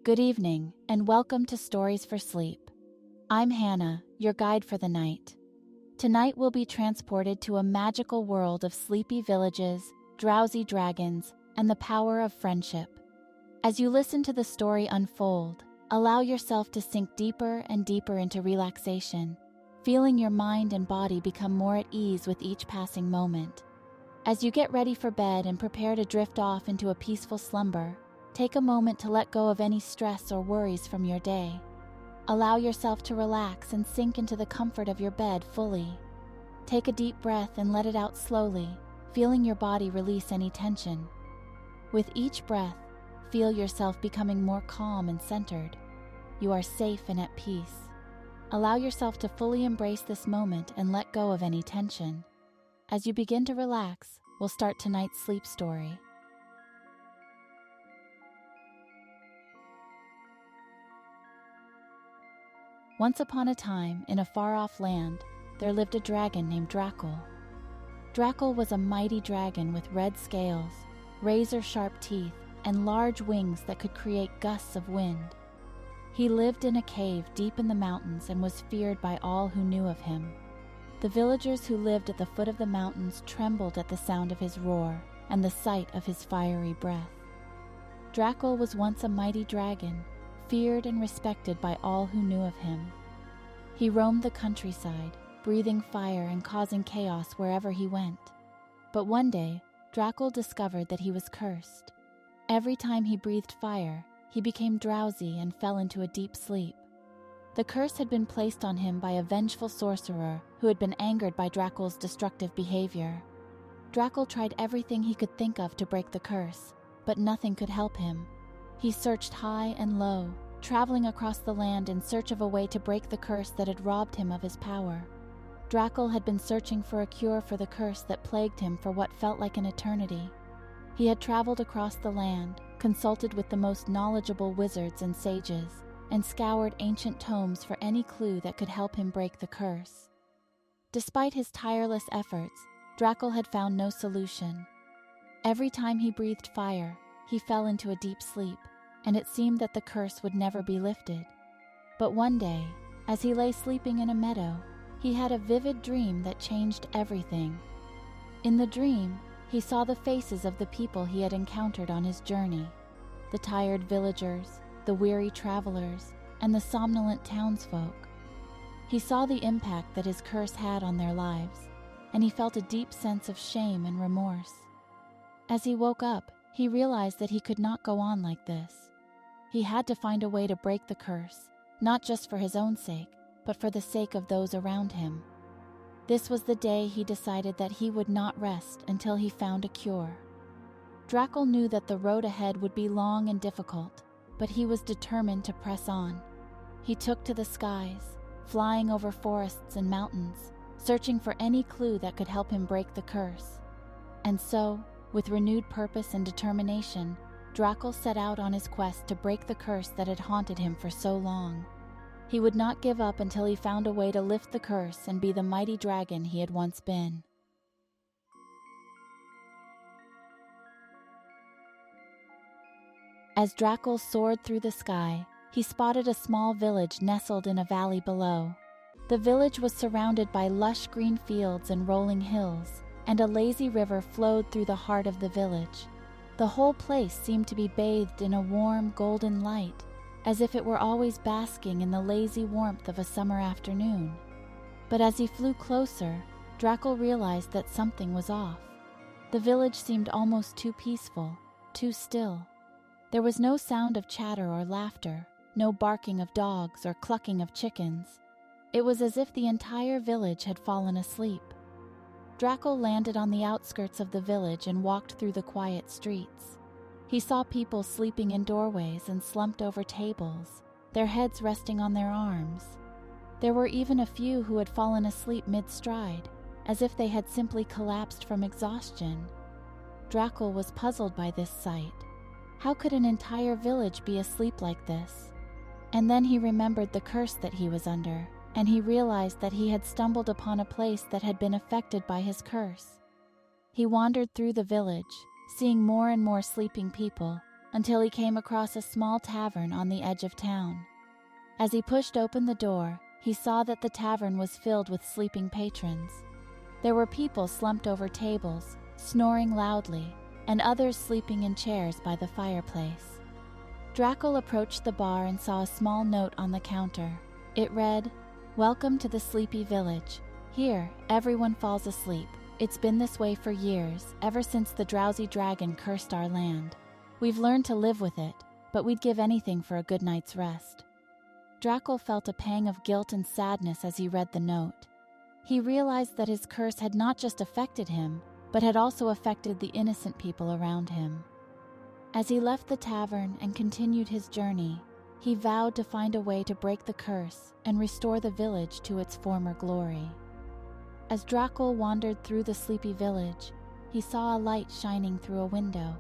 Good evening, and welcome to Stories for Sleep. I'm Hannah, your guide for the night. Tonight we'll be transported to a magical world of sleepy villages, drowsy dragons, and the power of friendship. As you listen to the story unfold, allow yourself to sink deeper and deeper into relaxation, feeling your mind and body become more at ease with each passing moment. As you get ready for bed and prepare to drift off into a peaceful slumber, take a moment to let go of any stress or worries from your day. Allow yourself to relax and sink into the comfort of your bed fully. Take a deep breath and let it out slowly, feeling your body release any tension. With each breath, feel yourself becoming more calm and centered. You are safe and at peace. Allow yourself to fully embrace this moment and let go of any tension. As you begin to relax, we'll start tonight's sleep story. Once upon a time, in a far-off land, there lived a dragon named Dracul. Dracul was a mighty dragon with red scales, razor-sharp teeth, and large wings that could create gusts of wind. He lived in a cave deep in the mountains and was feared by all who knew of him. The villagers who lived at the foot of the mountains trembled at the sound of his roar and the sight of his fiery breath. Dracul was once a mighty dragon, feared and respected by all who knew of him. He roamed the countryside, breathing fire and causing chaos wherever he went. But one day, Dracul discovered that he was cursed. Every time he breathed fire, he became drowsy and fell into a deep sleep. The curse had been placed on him by a vengeful sorcerer who had been angered by Dracul's destructive behavior. Dracul tried everything he could think of to break the curse, but nothing could help him. He searched high and low, traveling across the land in search of a way to break the curse that had robbed him of his power. Dracul had been searching for a cure for the curse that plagued him for what felt like an eternity. He had traveled across the land, consulted with the most knowledgeable wizards and sages, and scoured ancient tomes for any clue that could help him break the curse. Despite his tireless efforts, Dracul had found no solution. Every time he breathed fire, he fell into a deep sleep, and it seemed that the curse would never be lifted. But one day, as he lay sleeping in a meadow, he had a vivid dream that changed everything. In the dream, he saw the faces of the people he had encountered on his journey, the tired villagers, the weary travelers, and the somnolent townsfolk. He saw the impact that his curse had on their lives, and he felt a deep sense of shame and remorse. As he woke up, he realized that he could not go on like this. He had to find a way to break the curse, not just for his own sake, but for the sake of those around him. This was the day he decided that he would not rest until he found a cure. Dracul knew that the road ahead would be long and difficult, but he was determined to press on. He took to the skies, flying over forests and mountains, searching for any clue that could help him break the curse. And so, with renewed purpose and determination, Dracul set out on his quest to break the curse that had haunted him for so long. He would not give up until he found a way to lift the curse and be the mighty dragon he had once been. As Dracul soared through the sky, he spotted a small village nestled in a valley below. The village was surrounded by lush green fields and rolling hills, and a lazy river flowed through the heart of the village. The whole place seemed to be bathed in a warm, golden light, as if it were always basking in the lazy warmth of a summer afternoon. But as he flew closer, Dracul realized that something was off. The village seemed almost too peaceful, too still. There was no sound of chatter or laughter, no barking of dogs or clucking of chickens. It was as if the entire village had fallen asleep. Dracul landed on the outskirts of the village and walked through the quiet streets. He saw people sleeping in doorways and slumped over tables, their heads resting on their arms. There were even a few who had fallen asleep mid-stride, as if they had simply collapsed from exhaustion. Dracul was puzzled by this sight. How could an entire village be asleep like this? And then he remembered the curse that he was under, and he realized that he had stumbled upon a place that had been affected by his curse. He wandered through the village, seeing more and more sleeping people, until he came across a small tavern on the edge of town. As he pushed open the door, he saw that the tavern was filled with sleeping patrons. There were people slumped over tables, snoring loudly, and others sleeping in chairs by the fireplace. Dracul approached the bar and saw a small note on the counter. It read, "Welcome to the Sleepy Village. Here, everyone falls asleep. It's been this way for years, ever since the Drowsy dragon cursed our land. We've learned to live with it, but we'd give anything for a good night's rest." Dracul felt a pang of guilt and sadness as he read the note. He realized that his curse had not just affected him, but had also affected the innocent people around him. As he left the tavern and continued his journey, he vowed to find a way to break the curse and restore the village to its former glory. As Dracul wandered through the sleepy village, he saw a light shining through a window.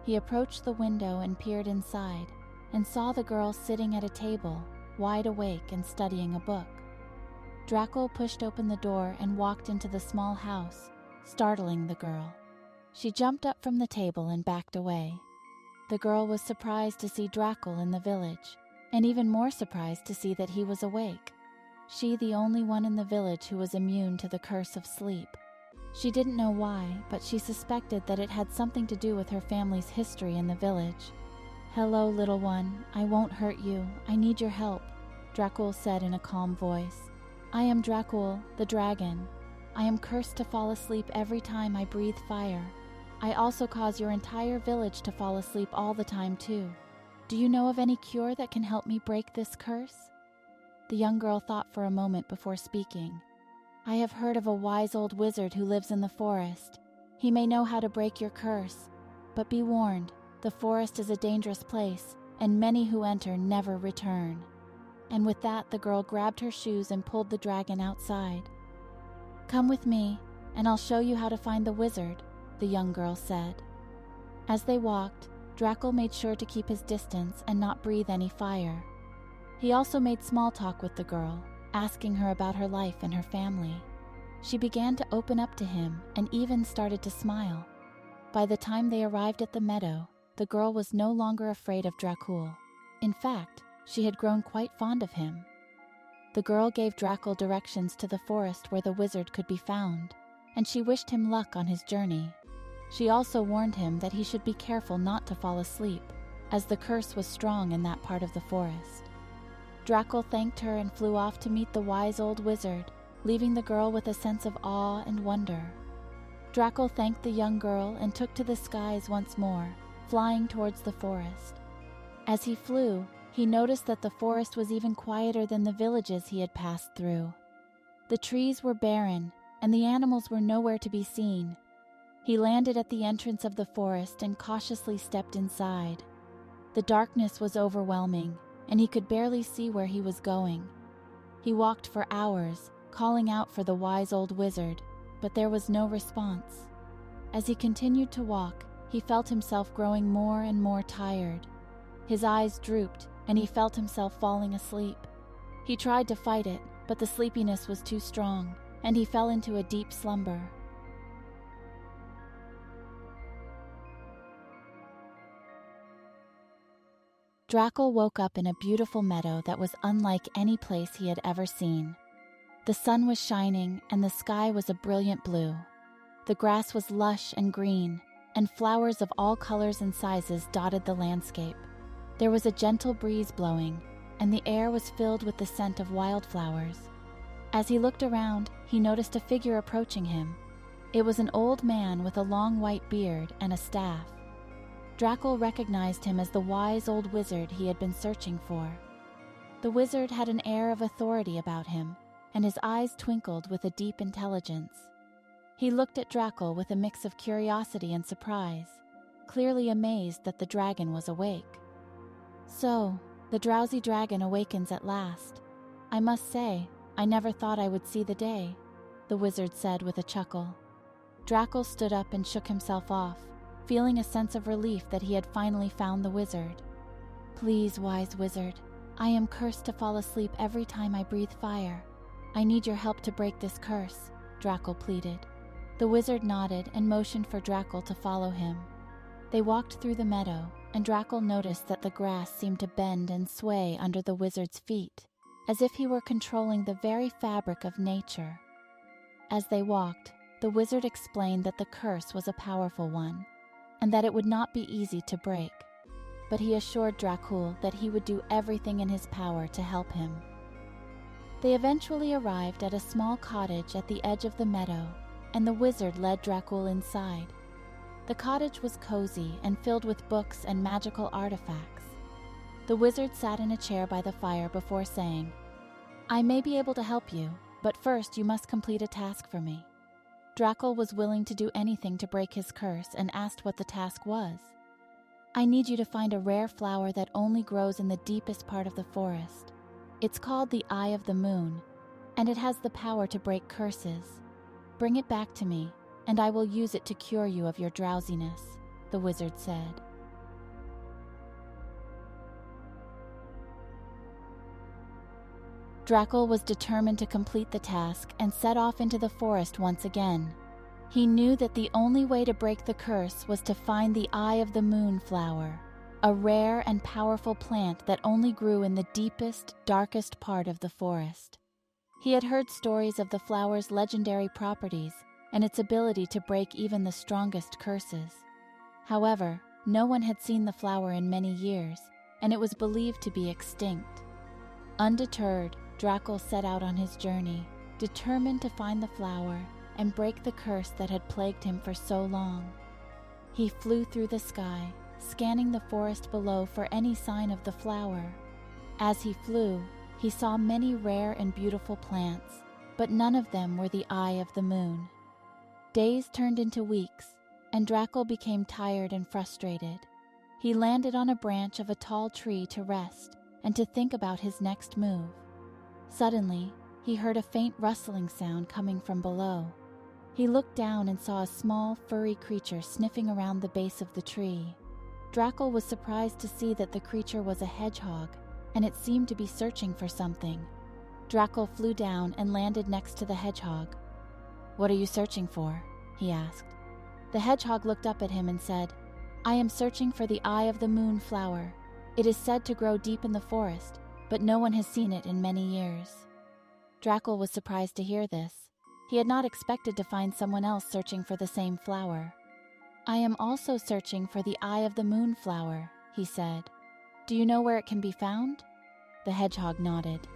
He approached the window and peered inside, and saw the girl sitting at a table, wide awake and studying a book. Dracul pushed open the door and walked into the small house, startling the girl. She jumped up from the table and backed away. The girl was surprised to see Dracul in the village, and even more surprised to see that he was awake. She, the only one in the village who was immune to the curse of sleep. She didn't know why, but she suspected that it had something to do with her family's history in the village. "Hello, little one. I won't hurt you. I need your help," Dracul said in a calm voice. "I am Dracul, the dragon. I am cursed to fall asleep every time I breathe fire. I also cause your entire village to fall asleep all the time too. Do you know of any cure that can help me break this curse?" The young girl thought for a moment before speaking. "I have heard of a wise old wizard who lives in the forest. He may know how to break your curse. But be warned, the forest is a dangerous place, and many who enter never return." And with that, the girl grabbed her shoes and pulled the dragon outside. "Come with me, and I'll show you how to find the wizard," the young girl said. As they walked, Dracul made sure to keep his distance and not breathe any fire. He also made small talk with the girl, asking her about her life and her family. She began to open up to him and even started to smile. By the time they arrived at the meadow, the girl was no longer afraid of Dracul. In fact, she had grown quite fond of him. The girl gave Dracul directions to the forest where the wizard could be found, and she wished him luck on his journey. She also warned him that he should be careful not to fall asleep, as the curse was strong in that part of the forest. Dracul thanked her and flew off to meet the wise old wizard, leaving the girl with a sense of awe and wonder. Dracul thanked the young girl and took to the skies once more, flying towards the forest. As he flew, he noticed that the forest was even quieter than the villages he had passed through. The trees were barren, and the animals were nowhere to be seen. He landed at the entrance of the forest and cautiously stepped inside. The darkness was overwhelming, and he could barely see where he was going. He walked for hours, calling out for the wise old wizard, but there was no response. As he continued to walk, he felt himself growing more and more tired. His eyes drooped, and he felt himself falling asleep. He tried to fight it, but the sleepiness was too strong, and he fell into a deep slumber. Dracul woke up in a beautiful meadow that was unlike any place he had ever seen. The sun was shining, and the sky was a brilliant blue. The grass was lush and green, and flowers of all colors and sizes dotted the landscape. There was a gentle breeze blowing, and the air was filled with the scent of wildflowers. As he looked around, he noticed a figure approaching him. It was an old man with a long white beard and a staff. Dracul recognized him as the wise old wizard he had been searching for. The wizard had an air of authority about him, and his eyes twinkled with a deep intelligence. He looked at Dracul with a mix of curiosity and surprise, clearly amazed that the dragon was awake. "So, the drowsy dragon awakens at last. I must say, I never thought I would see the day," the wizard said with a chuckle. Dracul stood up and shook himself off, feeling a sense of relief that he had finally found the wizard. "Please, wise wizard, I am cursed to fall asleep every time I breathe fire. I need your help to break this curse," Dracul pleaded. The wizard nodded and motioned for Dracul to follow him. They walked through the meadow, and Dracul noticed that the grass seemed to bend and sway under the wizard's feet, as if he were controlling the very fabric of nature. As they walked, the wizard explained that the curse was a powerful one, and that it would not be easy to break. But he assured Dracul that he would do everything in his power to help him. They eventually arrived at a small cottage at the edge of the meadow, and the wizard led Dracul inside. The cottage was cozy and filled with books and magical artifacts. The wizard sat in a chair by the fire before saying, "I may be able to help you, but first you must complete a task for me." Dracul was willing to do anything to break his curse and asked what the task was. "I need you to find a rare flower that only grows in the deepest part of the forest. It's called the Eye of the Moon, and it has the power to break curses. Bring it back to me, and I will use it to cure you of your drowsiness," the wizard said. Dracul was determined to complete the task and set off into the forest once again. He knew that the only way to break the curse was to find the Eye of the Moon flower, a rare and powerful plant that only grew in the deepest, darkest part of the forest. He had heard stories of the flower's legendary properties and its ability to break even the strongest curses. However, no one had seen the flower in many years, and it was believed to be extinct. Undeterred, Dracul set out on his journey, determined to find the flower and break the curse that had plagued him for so long. He flew through the sky, scanning the forest below for any sign of the flower. As he flew, he saw many rare and beautiful plants, but none of them were the Eye of the Moon. Days turned into weeks, and Dracul became tired and frustrated. He landed on a branch of a tall tree to rest and to think about his next move. Suddenly, he heard a faint rustling sound coming from below. He looked down and saw a small, furry creature sniffing around the base of the tree. Dracul was surprised to see that the creature was a hedgehog, and it seemed to be searching for something. Dracul flew down and landed next to the hedgehog. "What are you searching for?" he asked. The hedgehog looked up at him and said, "I am searching for the Eye of the Moon flower. It is said to grow deep in the forest, but no one has seen it in many years." Dracul was surprised to hear this. He had not expected to find someone else searching for the same flower. "I am also searching for the Eye of the Moon flower," he said. "Do you know where it can be found?" The hedgehog nodded.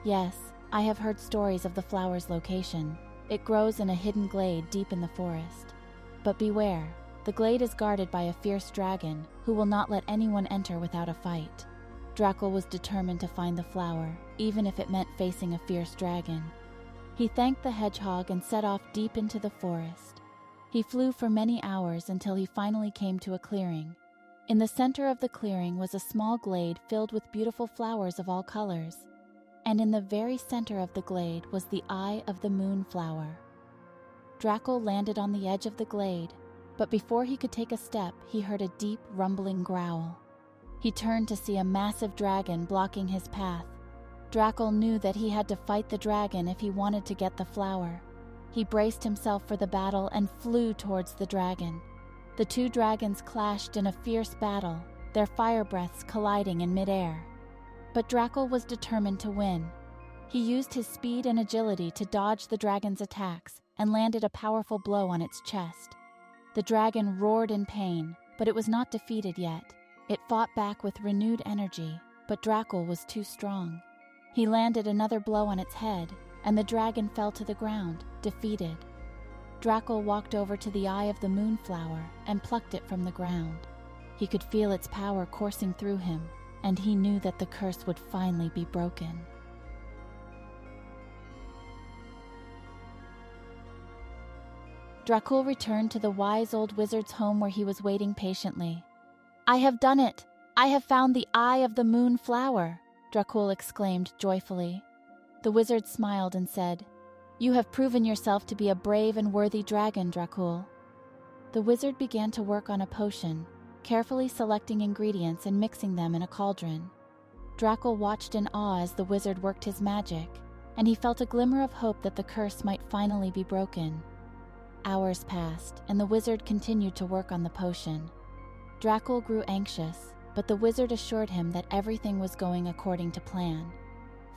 "Yes, I have heard stories of the flower's location. It grows in a hidden glade deep in the forest. But beware, the glade is guarded by a fierce dragon who will not let anyone enter without a fight." Dracul was determined to find the flower, even if it meant facing a fierce dragon. He thanked the hedgehog and set off deep into the forest. He flew for many hours until he finally came to a clearing. In the center of the clearing was a small glade filled with beautiful flowers of all colors, and in the very center of the glade was the Eye of the Moon flower. Dracul landed on the edge of the glade, but before he could take a step, he heard a deep, rumbling growl. He turned to see a massive dragon blocking his path. Dracul knew that he had to fight the dragon if he wanted to get the flower. He braced himself for the battle and flew towards the dragon. The two dragons clashed in a fierce battle, their fire breaths colliding in midair. But Dracul was determined to win. He used his speed and agility to dodge the dragon's attacks and landed a powerful blow on its chest. The dragon roared in pain, but it was not defeated yet. It fought back with renewed energy, but Dracul was too strong. He landed another blow on its head, and the dragon fell to the ground, defeated. Dracul walked over to the Eye of the Moon flower and plucked it from the ground. He could feel its power coursing through him, and he knew that the curse would finally be broken. Dracul returned to the wise old wizard's home where he was waiting patiently. "I have done it! I have found the Eye of the Moon flower!" Dracul exclaimed joyfully. The wizard smiled and said, "You have proven yourself to be a brave and worthy dragon, Dracul." The wizard began to work on a potion, carefully selecting ingredients and mixing them in a cauldron. Dracul watched in awe as the wizard worked his magic, and he felt a glimmer of hope that the curse might finally be broken. Hours passed, and the wizard continued to work on the potion. Dracul grew anxious, but the wizard assured him that everything was going according to plan.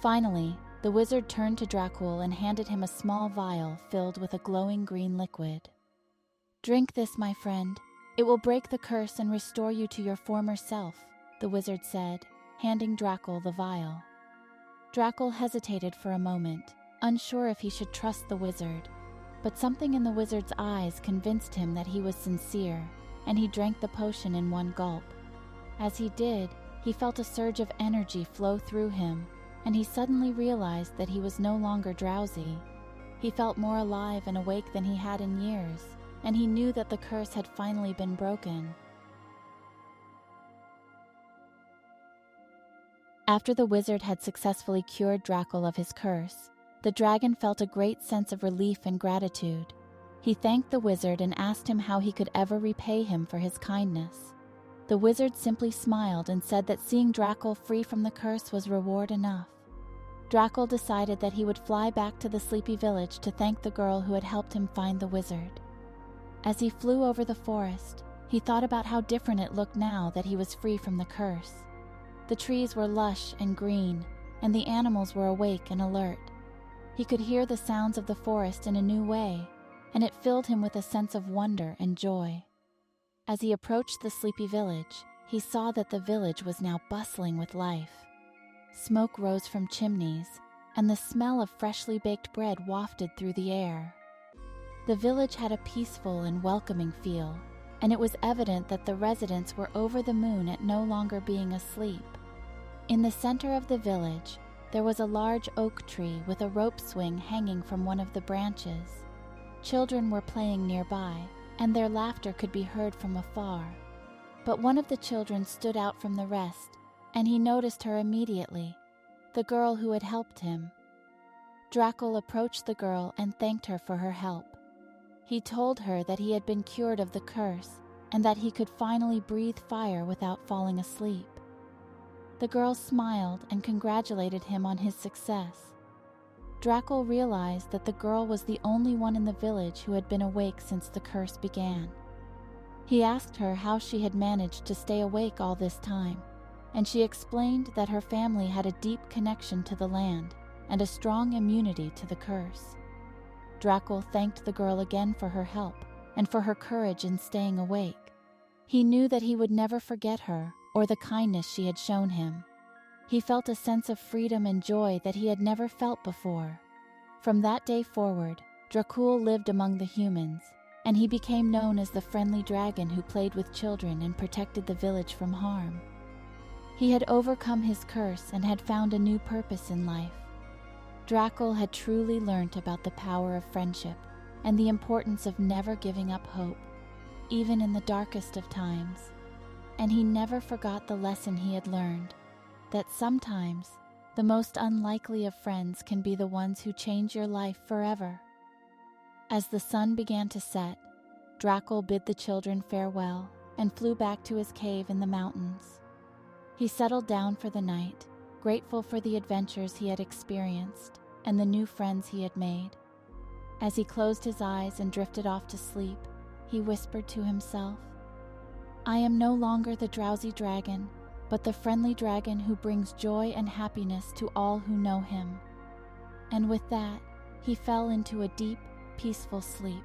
Finally, the wizard turned to Dracul and handed him a small vial filled with a glowing green liquid. "Drink this, my friend. It will break the curse and restore you to your former self," the wizard said, handing Dracul the vial. Dracul hesitated for a moment, unsure if he should trust the wizard, but something in the wizard's eyes convinced him that he was sincere, and he drank the potion in one gulp. As he did, he felt a surge of energy flow through him, and he suddenly realized that he was no longer drowsy. He felt more alive and awake than he had in years, and he knew that the curse had finally been broken. After the wizard had successfully cured Dracul of his curse, the dragon felt a great sense of relief and gratitude. He thanked the wizard and asked him how he could ever repay him for his kindness. The wizard simply smiled and said that seeing Dracul free from the curse was reward enough. Dracul decided that he would fly back to the sleepy village to thank the girl who had helped him find the wizard. As he flew over the forest, he thought about how different it looked now that he was free from the curse. The trees were lush and green, and the animals were awake and alert. He could hear the sounds of the forest in a new way, and it filled him with a sense of wonder and joy. As he approached the sleepy village, he saw that the village was now bustling with life. Smoke rose from chimneys, and the smell of freshly baked bread wafted through the air. The village had a peaceful and welcoming feel, and it was evident that the residents were over the moon at no longer being asleep. In the center of the village, there was a large oak tree with a rope swing hanging from one of the branches. Children were playing nearby, and their laughter could be heard from afar. But one of the children stood out from the rest, and he noticed her immediately, the girl who had helped him. Dracul approached the girl and thanked her for her help. He told her that he had been cured of the curse, and that he could finally breathe fire without falling asleep. The girl smiled and congratulated him on his success. Dracul realized that the girl was the only one in the village who had been awake since the curse began. He asked her how she had managed to stay awake all this time, and she explained that her family had a deep connection to the land and a strong immunity to the curse. Dracul thanked the girl again for her help and for her courage in staying awake. He knew that he would never forget her or the kindness she had shown him. He felt a sense of freedom and joy that he had never felt before. From that day forward, Dracul lived among the humans, and he became known as the friendly dragon who played with children and protected the village from harm. He had overcome his curse and had found a new purpose in life. Dracul had truly learnt about the power of friendship and the importance of never giving up hope, even in the darkest of times. And he never forgot the lesson he had learned, that sometimes the most unlikely of friends can be the ones who change your life forever. As the sun began to set, Dracul bid the children farewell and flew back to his cave in the mountains. He settled down for the night, grateful for the adventures he had experienced and the new friends he had made. As he closed his eyes and drifted off to sleep, he whispered to himself, "I am no longer the drowsy dragon, but the friendly dragon who brings joy and happiness to all who know him." And with that, he fell into a deep, peaceful sleep.